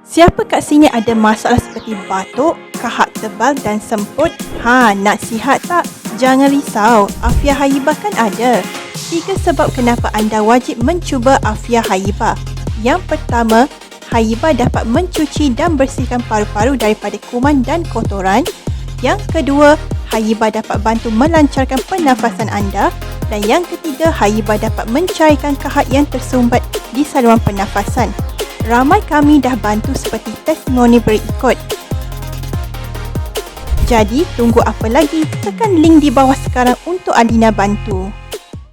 Siapa kat sini ada masalah seperti batuk, kahak tebal dan semput? Nak sihat tak? Jangan risau, Afia Haibah kan ada. 3 sebab kenapa anda wajib mencuba Afia Haibah. Yang pertama, Haibah dapat mencuci dan bersihkan paru-paru daripada kuman dan kotoran. Yang kedua, Haibah dapat bantu melancarkan pernafasan anda. Dan yang ketiga, Haibah dapat mencairkan kahak yang tersumbat di saluran pernafasan. Ramai kami dah bantu seperti testimoni berikut. Jadi, tunggu apa lagi? Tekan link di bawah sekarang untuk Alina bantu.